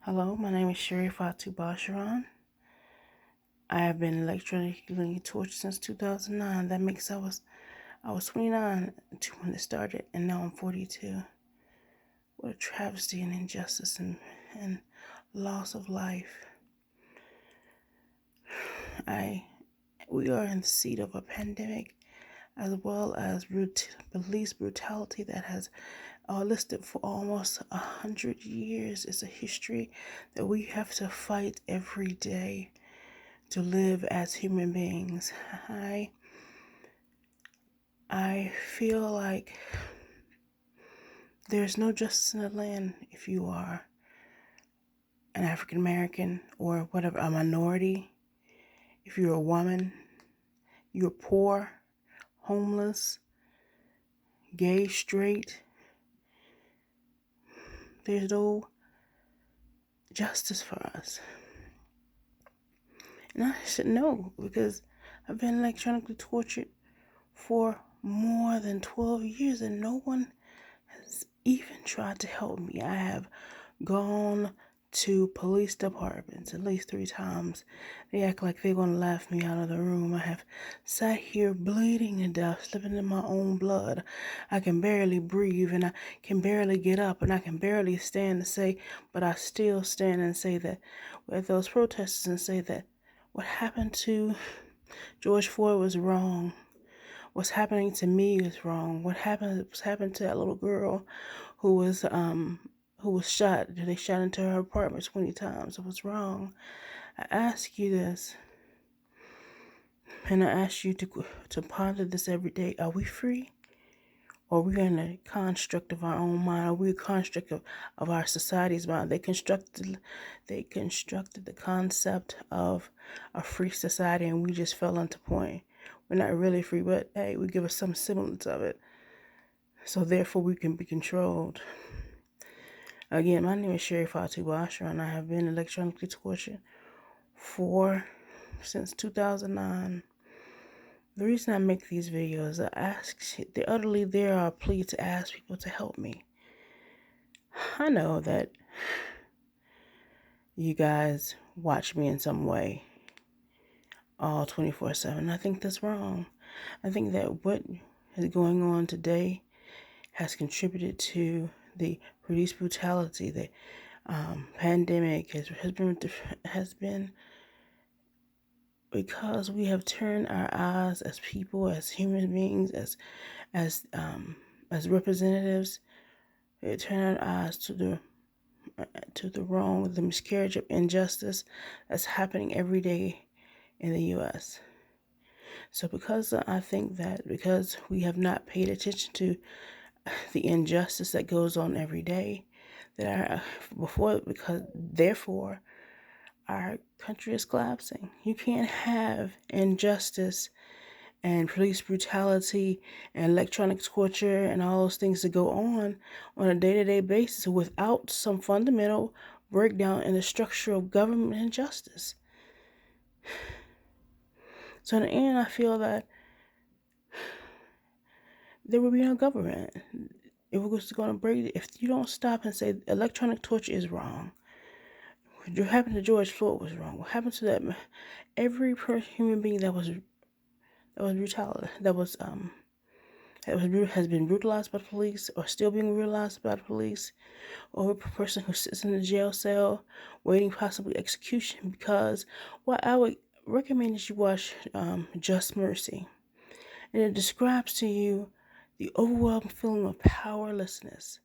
Hello, my name is Sherry Fatu Basharan. I have been electronically tortured since 2009. That makes I was 29 when it started, and now I'm 42. What a travesty and injustice and loss of life. We are in the seat of a pandemic, as well as police brutality that has listed for almost 100 years. It's a history that we have to fight every day to live as human beings. I feel like there's no justice in the land if you are an African American or whatever, a minority. If you're a woman, you're poor, homeless, gay, straight, there's no justice for us. And I should know because I've been electronically tortured for more than 12 years and no one has even tried to help me. I have gone to police departments at least 3 times. They act like they're going to laugh me out of the room. I have sat here bleeding to death, slipping in my own blood. I can barely breathe and I can barely get up and I can barely stand to say, but I still stand and say that with those protesters and say that what happened to George Floyd was wrong. What's happening to me is wrong. What's happened to that little girl who was shot. They shot into her apartment 20 times. It was wrong. I ask you this, and I ask you to ponder this every day. Are we free? Or are we in a construct of our own mind? Are we a construct of our society's mind? They constructed the concept of a free society, and we just fell into point. We're not really free, but hey, we give us some semblance of it. So therefore, we can be controlled. Again, my name is Sherry Fatu Basharan, and I have been electronically tortured since 2009. The reason I make these videos, there are a plea to ask people to help me. I know that you guys watch me in some way all 24/7. I think that's wrong. I think that what is going on today has contributed to the police brutality. The pandemic has been because we have turned our eyes as people, as human beings, as representatives. We turn our eyes to the wrong, the miscarriage of injustice that's happening every day in the U.S. So because I think that because we have not paid attention to the injustice that goes on every day, therefore our country is collapsing. You can't have injustice and police brutality and electronic torture and all those things that go on a day-to-day basis without some fundamental breakdown in the structure of government and justice. So in the end, I feel that there will be no government. If you don't stop and say electronic torture is wrong, what happened to George Floyd was wrong. What happened to that? Every human being that was brutality, has been brutalized by the police or still being brutalized by the police, or a person who sits in a jail cell waiting possibly execution. Because what I would recommend is you watch Just Mercy, and it describes to you the overwhelming feeling of powerlessness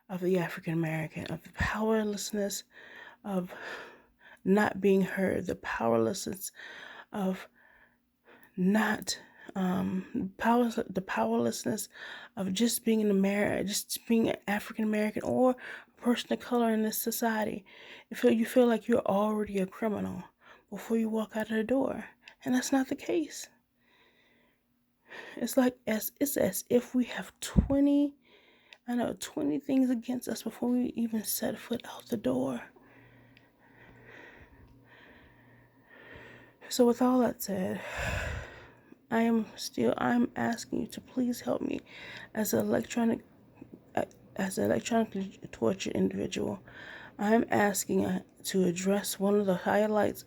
of the African American, of the powerlessness of not being heard, the powerlessness of not the powerlessness of just being just being an African American or a person of color in this society. You feel like you're already a criminal before you walk out of the door, and that's not the case. It's as if we have 20 things against us before we even set foot out the door. So with all that said, I'm asking you to please help me as an electronically tortured individual. I'm asking to address one of the highlights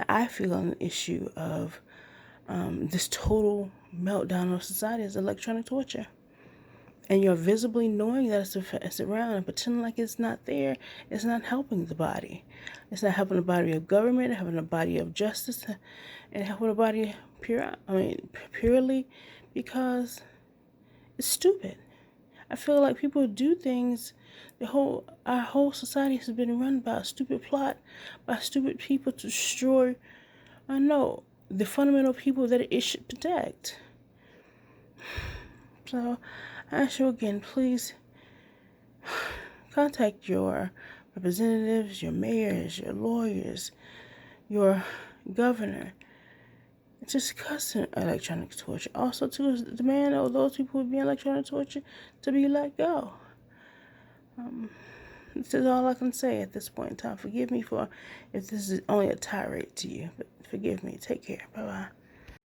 I feel on the issue of this total meltdown of society is electronic torture. And you're visibly knowing that it's around and pretending like it's not there. It's not helping the body. It's not helping the body of government, helping the body of justice, and helping the body purely because it's stupid. I feel like people do things. Our whole society has been run by a stupid plot, by stupid people to destroy. I know the fundamental people that it should protect. So, I ask you again, please contact your representatives, your mayors, your lawyers, your governor, to discuss electronic torture. Also, to demand of those people who be electronic torture to be let go. This is all I can say at this point in time. Forgive me for if this is only a tirade to you, but forgive me. Take care. Bye-bye.